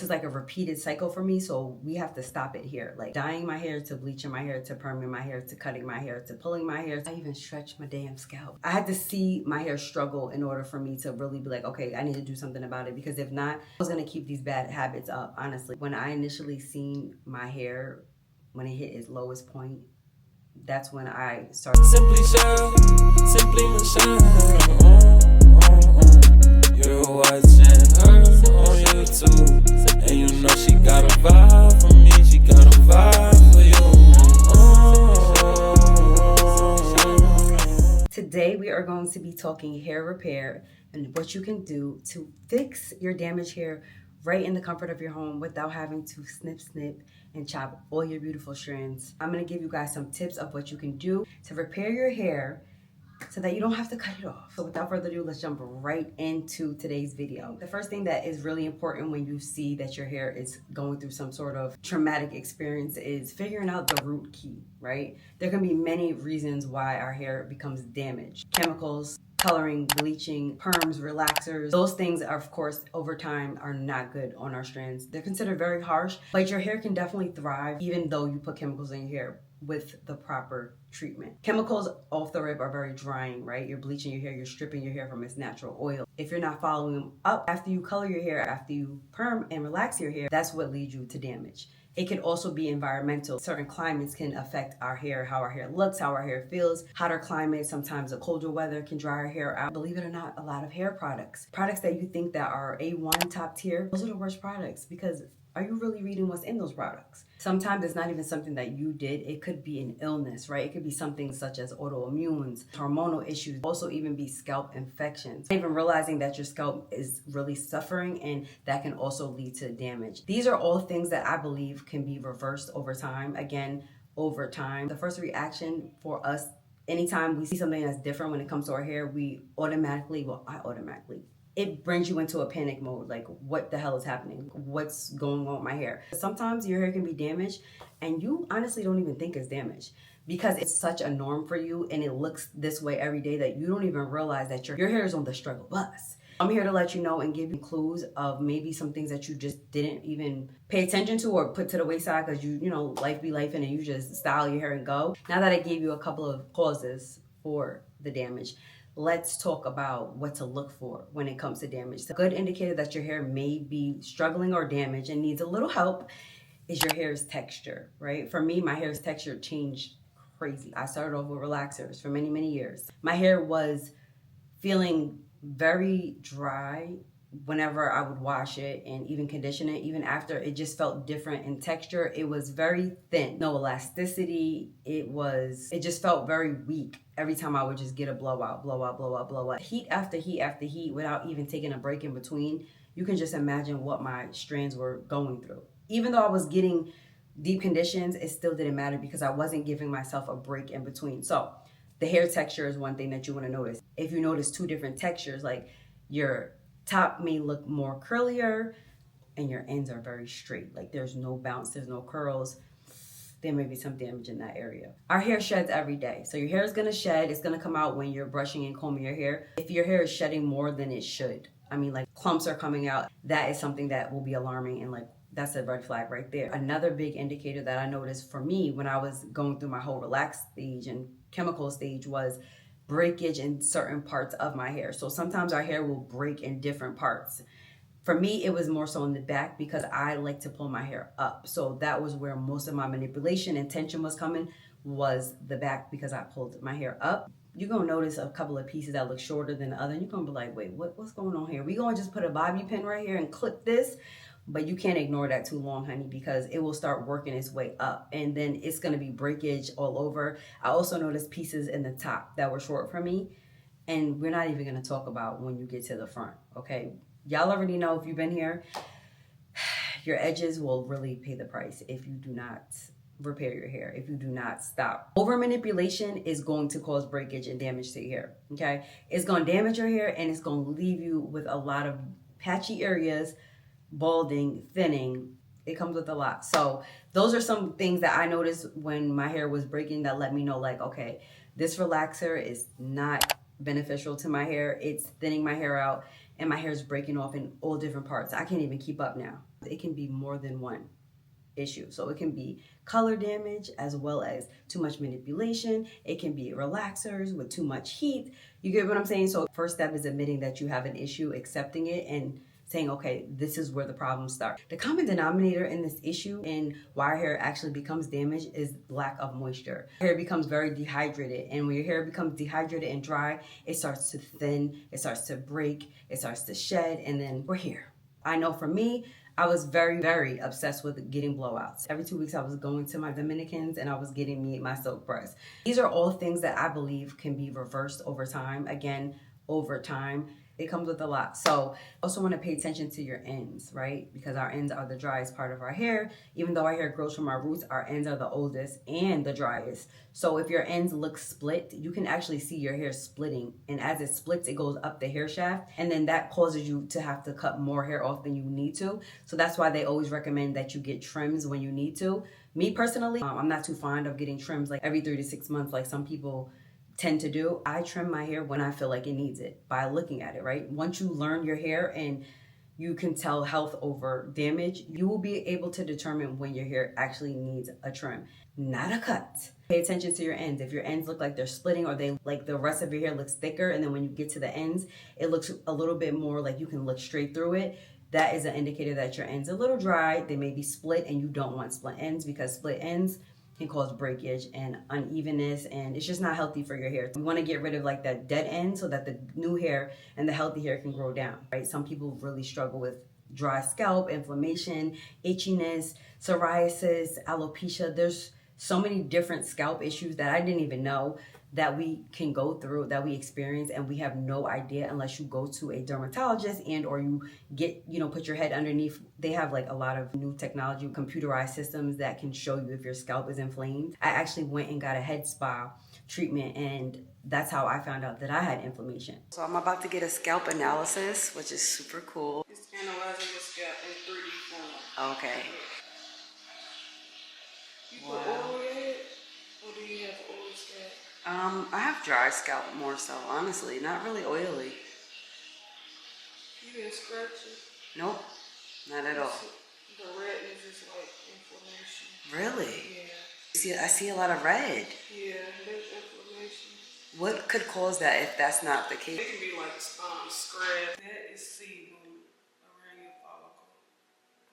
This is like a repeated cycle for me, so we have to stop it here. Like dyeing my hair to bleaching my hair to perming my hair to cutting my hair to pulling my hair. I even stretch my damn scalp. I had to see my hair struggle in order for me to really be like, okay, I need to do something about it, because if not, I was gonna keep these bad habits up, honestly. When I initially seen my hair, when it hit its lowest point, that's when I started. Simply Michelle, Simply Michelle. You're watching her on YouTube, and you know she got a vibe for me. She got a vibe for you. Today we are going to be talking hair repair and what you can do to fix your damaged hair right in the comfort of your home without having to snip and chop all your beautiful strands. I'm going to give you guys some tips of what you can do to repair your hair so that you don't have to cut it off. So without further ado, let's jump right into today's video. The first thing that is really important when you see that your hair is going through some sort of traumatic experience is figuring out the root key, right? There can be many reasons why our hair becomes damaged. Chemicals, coloring, bleaching, perms, relaxers. Those things, of course, over time are not good on our strands. They're considered very harsh, but your hair can definitely thrive even though you put chemicals in your hair with the proper treatment. Chemicals off the rip are very drying, right? You're bleaching your hair, you're stripping your hair from its natural oil. If you're not following them up after you color your hair, after you perm and relax your hair, that's what leads you to damage. It can also be environmental. Certain climates can affect our hair, how our hair looks, how our hair feels. Hotter climates, sometimes a colder weather can dry our hair out. Believe it or not, a lot of hair products that you think that are A1 top tier, those are the worst products, because are you really reading what's in those products? Sometimes it's not even something that you did. It could be an illness, right? It could be something such as autoimmunes, hormonal issues, also even be scalp infections. Not even realizing that your scalp is really suffering, and that can also lead to damage. These are all things that I believe can be reversed over time. Again, over time. The first reaction for us, anytime we see something that's different when it comes to our hair, it brings you into a panic mode. Like, what the hell is happening? What's going on with my hair? Sometimes your hair can be damaged and you honestly don't even think it's damaged, because it's such a norm for you and it looks this way every day that you don't even realize that your hair is on the struggle bus. I'm here to let you know and give you clues of maybe some things that you just didn't even pay attention to or put to the wayside because you know, life be life and you just style your hair and go. Now that I gave you a couple of causes for the damage, let's talk about what to look for when it comes to damage. A good indicator that your hair may be struggling or damaged and needs a little help is your hair's texture, right? For me, my hair's texture changed crazy. I started off with relaxers for many, many years. My hair was feeling very dry whenever I would wash it and even condition it. Even after, it just felt different in texture. It was very thin, no elasticity. It just felt very weak every time I would just get a blowout. Heat after heat after heat without even taking a break in between. You can just imagine what my strands were going through. Even though I was getting deep conditions, it still didn't matter because I wasn't giving myself a break in between. So the hair texture is one thing that you want to notice. If you notice two different textures, like your top may look more curlier and your ends are very straight, like there's no bounce, there's no curls, there may be some damage in that area. Our hair sheds every day. So your hair is gonna shed. It's gonna come out when you're brushing and combing your hair. If your hair is shedding more than it should, I mean, like clumps are coming out, that is something that will be alarming, and like that's a red flag right there. Another big indicator that I noticed for me when I was going through my whole relaxed stage and chemical stage was breakage in certain parts of my hair. So sometimes our hair will break in different parts. For me, it was more so in the back because I like to pull my hair up. So that was where most of my manipulation and tension was coming, was the back, because I pulled my hair up. You're going to notice a couple of pieces that look shorter than the other. And you're going to be like, wait, what's going on here? We're going to just put a bobby pin right here and clip this. But you can't ignore that too long, honey, because it will start working its way up. And then it's going to be breakage all over. I also noticed pieces in the top that were short for me. And we're not even going to talk about when you get to the front, okay? Y'all already know, if you've been here, your edges will really pay the price if you do not repair your hair, if you do not stop. Over manipulation is going to cause breakage and damage to your hair, okay? It's going to damage your hair and it's going to leave you with a lot of patchy areas, balding, thinning. It comes with a lot. So those are some things that I noticed when my hair was breaking that let me know, like, okay, this relaxer is not beneficial to my hair. It's thinning my hair out and my hair is breaking off in all different parts. I can't even keep up now. It can be more than one issue. So it can be color damage as well as too much manipulation. It can be relaxers with too much heat. You get what I'm saying? So first step is admitting that you have an issue, accepting it, and saying, okay, this is where the problems start. The common denominator in this issue and why our hair actually becomes damaged is lack of moisture. Hair becomes very dehydrated, and when your hair becomes dehydrated and dry, it starts to thin, it starts to break, it starts to shed, and then we're here. I know for me, I was very, very obsessed with getting blowouts. Every 2 weeks I was going to my Dominicans and I was getting me my silk press. These are all things that I believe can be reversed over time. Again, over time. It comes with a lot. So also want to pay attention to your ends, right? Because our ends are the driest part of our hair. Even though our hair grows from our roots, our ends are the oldest and the driest. So if your ends look split, you can actually see your hair splitting. And as it splits, it goes up the hair shaft. And then that causes you to have to cut more hair off than you need to. So that's why they always recommend that you get trims when you need to. Me personally, I'm not too fond of getting trims like every 3 to 6 months like some people tend to do. I trim my hair when I feel like it needs it by looking at it, right? Once you learn your hair and you can tell health over damage, you will be able to determine when your hair actually needs a trim, not a cut. Pay attention to your ends. If your ends look like they're splitting or they like the rest of your hair looks thicker, and then when you get to the ends, it looks a little bit more like you can look straight through it, that is an indicator that your ends are a little dry. They may be split, and you don't want split ends because split ends can cause breakage and unevenness, and it's just not healthy for your hair. We want to get rid of like that dead end so that the new hair and the healthy hair can grow down, right? Some people really struggle with dry scalp, inflammation, itchiness, psoriasis, alopecia. There's so many different scalp issues that I didn't even know that we can go through, that we experience, and we have no idea unless you go to a dermatologist and or you get, put your head underneath. They have like a lot of new technology, computerized systems that can show you if your scalp is inflamed. I actually went and got a head spa treatment, and that's how I found out that I had inflammation. So I'm about to get a scalp analysis, which is super cool. It's analyzing your scalp in 3D form. Okay. You put oil in it, or do you have oily scalp? I have dry scalp more so, honestly, not really oily. You didn't scratch it? Nope, not at all. The redness is like inflammation. Really? Yeah. I see a lot of red. Yeah, there's inflammation. What could cause that if that's not the case? It can be like scratch. That is sebum around your follicle.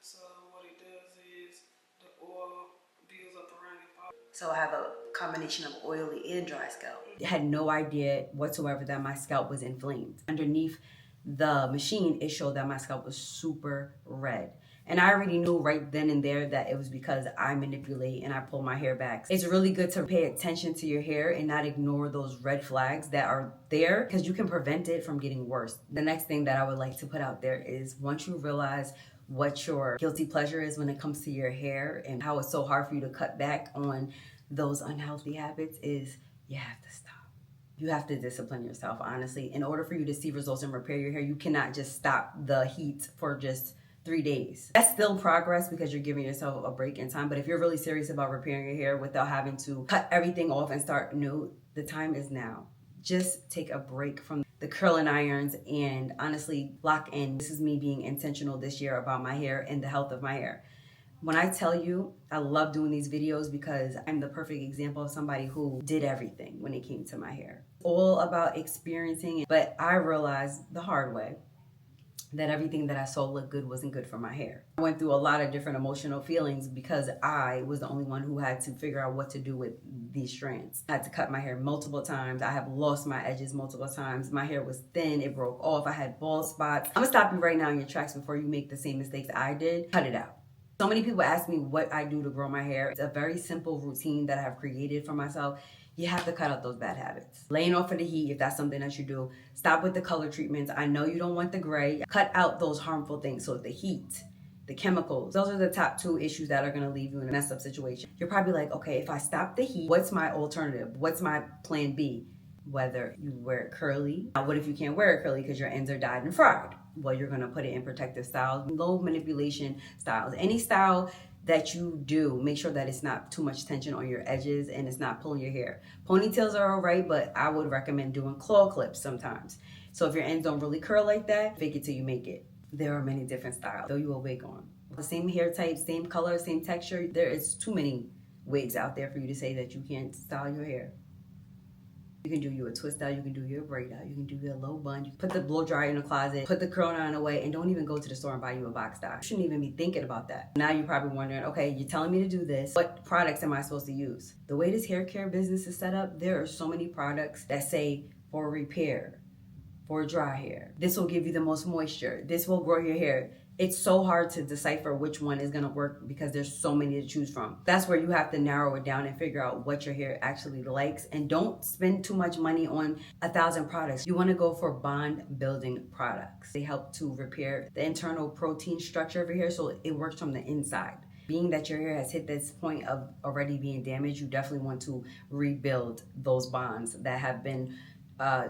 So what it does is the oil builds up around your follicle. So I have a combination of oily and dry scalp. I had no idea whatsoever that my scalp was inflamed. Underneath the machine, it showed that my scalp was super red. And I already knew right then and there that it was because I manipulate and I pull my hair back. It's really good to pay attention to your hair and not ignore those red flags that are there, because you can prevent it from getting worse. The next thing that I would like to put out there is, once you realize what your guilty pleasure is when it comes to your hair and how it's so hard for you to cut back on those unhealthy habits, is you have to stop. You have to discipline yourself, honestly. In order for you to see results and repair your hair, you cannot just stop the heat for just 3 days. That's still progress because you're giving yourself a break in time. But if you're really serious about repairing your hair without having to cut everything off and start new, the time is now. Just take a break from the curling irons and honestly lock in. This is me being intentional this year about my hair and the health of my hair. When I tell you, I love doing these videos because I'm the perfect example of somebody who did everything when it came to my hair. All about experiencing it, but I realized the hard way that everything that I saw look good wasn't good for my hair. I went through a lot of different emotional feelings because I was the only one who had to figure out what to do with these strands. I had to cut my hair multiple times. I have lost my edges multiple times. My hair was thin, it broke off. I had bald spots. I'm gonna stop you right now in your tracks before you make the same mistakes I did. Cut it out. So many people ask me what I do to grow my hair. It's a very simple routine that I have created for myself. You have to cut out those bad habits. Laying off of the heat, if that's something that you do. Stop with the color treatments. I know you don't want the gray. Cut out those harmful things. So the heat, the chemicals, those are the top 2 issues that are gonna leave you in a messed up situation. You're probably like, okay, if I stop the heat, what's my alternative? What's my plan B? Whether you wear it curly. Now, what if you can't wear it curly because your ends are dyed and fried? Well, you're gonna put it in protective styles, low manipulation styles. Any style that you do, make sure that it's not too much tension on your edges and it's not pulling your hair. Ponytails are all right, but I would recommend doing claw clips sometimes. So if your ends don't really curl like that, fake it till you make it. There are many different styles. Throw you a wig on. The same hair type, same color, same texture. There is too many wigs out there for you to say that you can't style your hair. You can do you a twist out, you can do your braid out, you can do your low bun. You put the blow dryer in the closet, put the curl iron away, and don't even go to the store and buy you a box dye. You shouldn't even be thinking about that. Now you're probably wondering, okay, you're telling me to do this. What products am I supposed to use? The way this hair care business is set up, there are so many products that say for repair, for dry hair. This will give you the most moisture. This will grow your hair. It's so hard to decipher which one is gonna work because there's so many to choose from. That's where you have to narrow it down and figure out what your hair actually likes, and don't spend too much money on 1,000 products. You wanna go for bond building products. They help to repair the internal protein structure of your hair so it works from the inside. Being that your hair has hit this point of already being damaged, you definitely want to rebuild those bonds that have been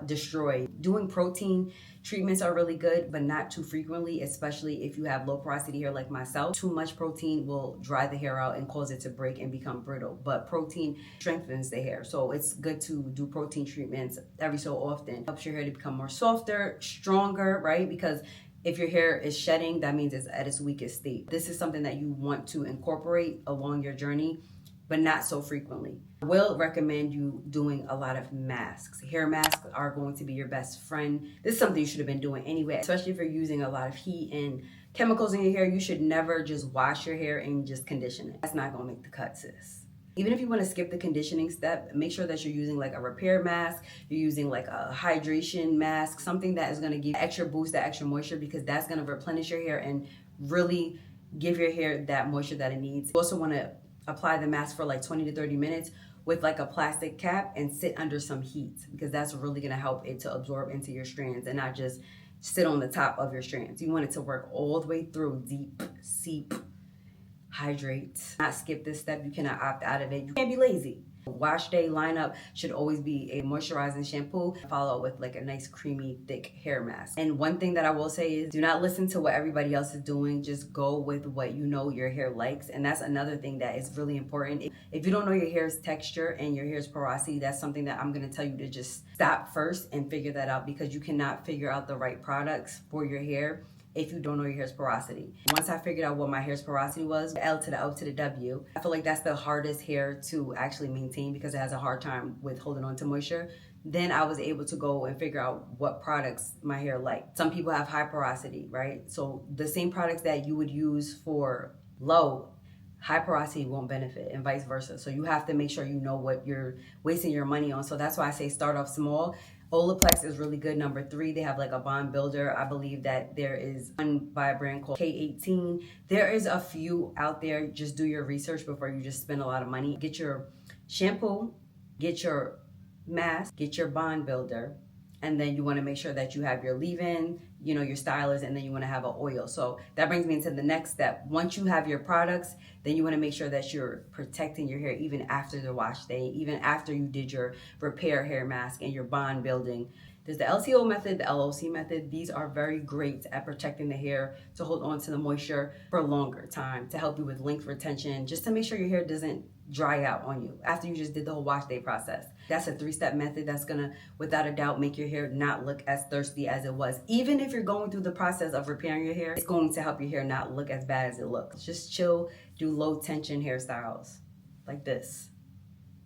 destroyed. Doing protein treatments are really good, but not too frequently, especially if you have low porosity hair like myself. Too much protein will dry the hair out and cause it to break and become brittle, but protein strengthens the hair. So it's good to do protein treatments every so often. Helps your hair to become more softer, stronger, right? Because if your hair is shedding, that means it's at its weakest state. This is something that you want to incorporate along your journey, but not so frequently. I will recommend you doing a lot of masks. Hair masks are going to be your best friend. This is something you should have been doing anyway, especially if you're using a lot of heat and chemicals in your hair. You should never just wash your hair and just condition it. That's not gonna make the cut, sis. Even if you want to skip the conditioning step, make sure that you're using like a repair mask, you're using like a hydration mask, something that is going to give extra boost, that extra moisture, because that's going to replenish your hair and really give your hair that moisture that it needs. You also want to apply the mask for like 20 to 30 minutes with like a plastic cap and sit under some heat, because that's really going to help it to absorb into your strands and not just sit on the top of your strands. You want it to work all the way through, deep, seep, hydrate. Not skip this step. You cannot opt out of it. You can't be lazy. Wash day lineup should always be a moisturizing shampoo, followed with like a nice creamy thick hair mask. And one thing that I will say is, do not listen to what everybody else is doing. Just go with what you know your hair likes. And that's another thing that is really important. If you don't know your hair's texture and your hair's porosity, that's something that I'm going to tell you to just stop first and figure that out, because you cannot figure out the right products for your hair if you don't know your hair's porosity. Once I figured out what my hair's porosity was, L to the O to the W, I feel like that's the hardest hair to actually maintain because it has a hard time with holding on to moisture. Then I was able to go and figure out what products my hair liked. Some people have high porosity, right? So the same products that you would use for low, high porosity won't benefit, and vice versa. So you have to make sure you know what you're wasting your money on. So that's why I say start off small. Olaplex is really good. Number 3, they have like a bond builder. I believe that there is one by a brand called K18. There is a few out there. Just do your research before you just spend a lot of money. Get your shampoo, get your mask, get your bond builder, and then you want to make sure that you have your leave-in, you know, your stylist, and then you want to have an oil. So that brings me into the next step. Once you have your products, then you want to make sure that you're protecting your hair even after the wash day, even after you did your repair hair mask and your bond building. There's the LCO method, the LOC method. These are very great at protecting the hair to hold on to the moisture for a longer time, to help you with length retention, just to make sure your hair doesn't dry out on you after you just did the whole wash day process. That's a 3-step method that's gonna, without a doubt, make your hair not look as thirsty as it was. Even if you're going through the process of repairing your hair, it's going to help your hair not look as bad as it looks. Just chill, do low tension hairstyles like this.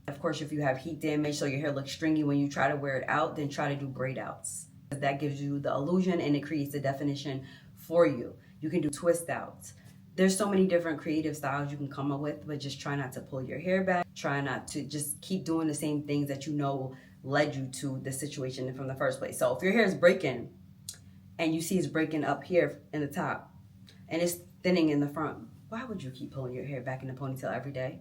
Of course, if you have heat damage, so your hair looks stringy when you try to wear it out, then try to do braid outs. That gives you the illusion and it creates the definition for you. You can do twist outs. There's so many different creative styles you can come up with, but just try not to pull your hair back. Try not to just keep doing the same things that you know led you to the situation from the first place. So if your hair is breaking and you see it's breaking up here in the top and it's thinning in the front, why would you keep pulling your hair back in the ponytail every day?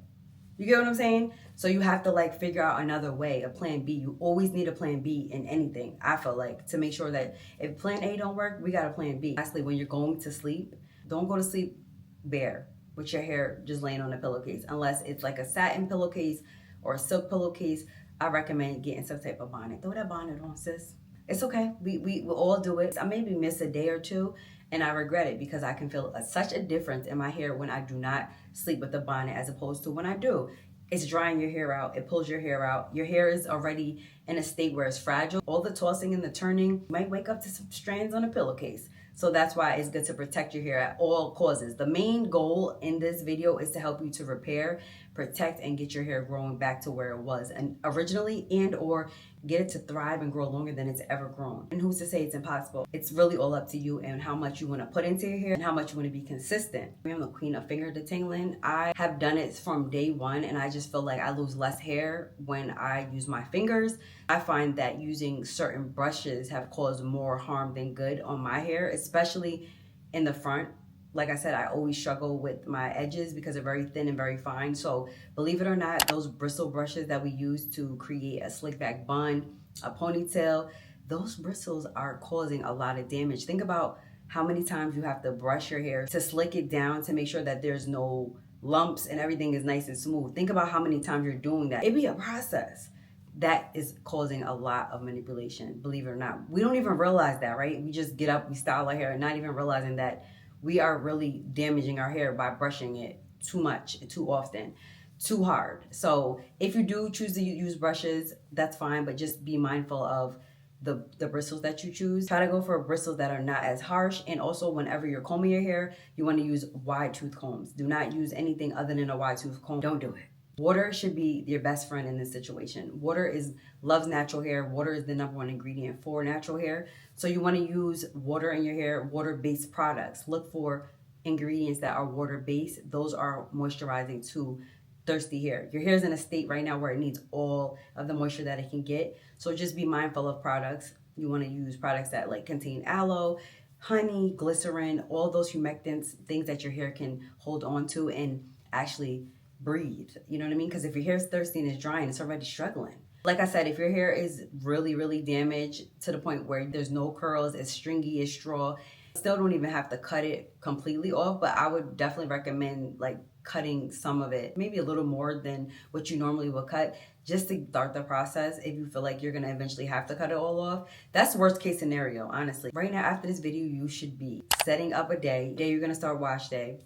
You get what I'm saying? So you have to like figure out another way, a plan B. You always need a plan B in anything, I feel like, to make sure that if plan A don't work, we got a plan B. Lastly, when you're going to sleep, don't go to sleep bare with your hair just laying on a pillowcase. Unless it's like a satin pillowcase or a silk pillowcase, I recommend getting some type of bonnet. Throw that bonnet on, sis. It's okay. We will all do it. I maybe miss a day or two, and I regret it because I can feel such a difference in my hair when I do not sleep with the bonnet as opposed to when I do. It's drying your hair out. It pulls your hair out. Your hair is already in a state where it's fragile. All the tossing and the turning, you might wake up to some strands on a pillowcase. So that's why it's good to protect your hair at all causes. The main goal in this video is to help you to repair, protect, and get your hair growing back to where it was and originally, and or get it to thrive and grow longer than it's ever grown. And who's to say it's impossible? It's really all up to you and how much you want to put into your hair and how much you want to be consistent. I'm the queen of finger detangling. I have done it from day one, and I just feel like I lose less hair when I use my fingers. I find that using certain brushes have caused more harm than good on my hair, especially in the front. Like I said, I always struggle with my edges because they're very thin and very fine. So believe it or not, those bristle brushes that we use to create a slick back bun, a ponytail, those bristles are causing a lot of damage. Think about how many times you have to brush your hair to slick it down to make sure that there's no lumps and everything is nice and smooth. Think about how many times you're doing that. It'd be a process. That is causing a lot of manipulation, believe it or not. We don't even realize that, right? We just get up, we style our hair, and not even realizing that we are really damaging our hair by brushing it too much, too often, too hard. So if you do choose to use brushes, that's fine, but just be mindful of the bristles that you choose. Try to go for bristles that are not as harsh. And also, whenever you're combing your hair, you want to use wide tooth combs. Do not use anything other than a wide tooth comb. Don't do it. Water should be your best friend in this situation. Water loves natural hair. Water is the #1 ingredient for natural hair. So you want to use water in your hair, water-based products. Look for ingredients that are water-based. Those are moisturizing to thirsty hair. Your hair is in a state right now where it needs all of the moisture that it can get. So just be mindful of products. You want to use products that like contain aloe, honey, glycerin, all those humectants, things that your hair can hold on to and actually breathe. You know what I mean? Because if your hair is thirsty and it's dry and it's already struggling. Like I said, if your hair is really, really damaged to the point where there's no curls, it's stringy, it's straw, still don't even have to cut it completely off, but I would definitely recommend like cutting some of it, maybe a little more than what you normally would cut, just to start the process if you feel like you're gonna eventually have to cut it all off. That's worst case scenario, honestly. Right now, after this video, you should be setting up a day you're gonna start wash day,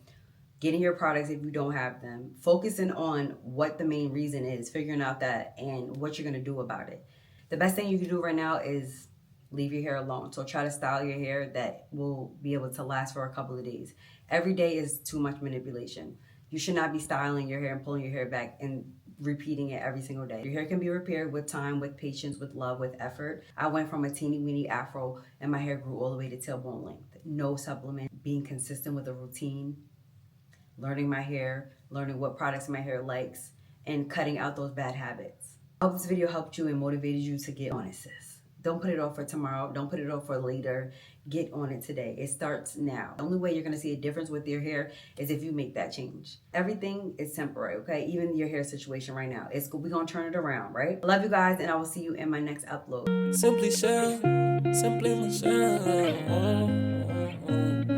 getting your products if you don't have them, focusing on what the main reason is, figuring out that and what you're gonna do about it. The best thing you can do right now is leave your hair alone. So try to style your hair that will be able to last for a couple of days. Every day is too much manipulation. You should not be styling your hair and pulling your hair back and repeating it every single day. Your hair can be repaired with time, with patience, with love, with effort. I went from a teeny weeny afro and my hair grew all the way to tailbone length. No supplement, being consistent with a routine, learning my hair, learning what products my hair likes, and cutting out those bad habits. I hope this video helped you and motivated you to get on it, sis. Don't put it off for tomorrow. Don't put it off for later. Get on it today. It starts now. The only way you're going to see a difference with your hair is if you make that change. Everything is temporary, okay? Even your hair situation right now. We're going to turn it around, right? I love you guys, and I will see you in my next upload. Simply Michelle.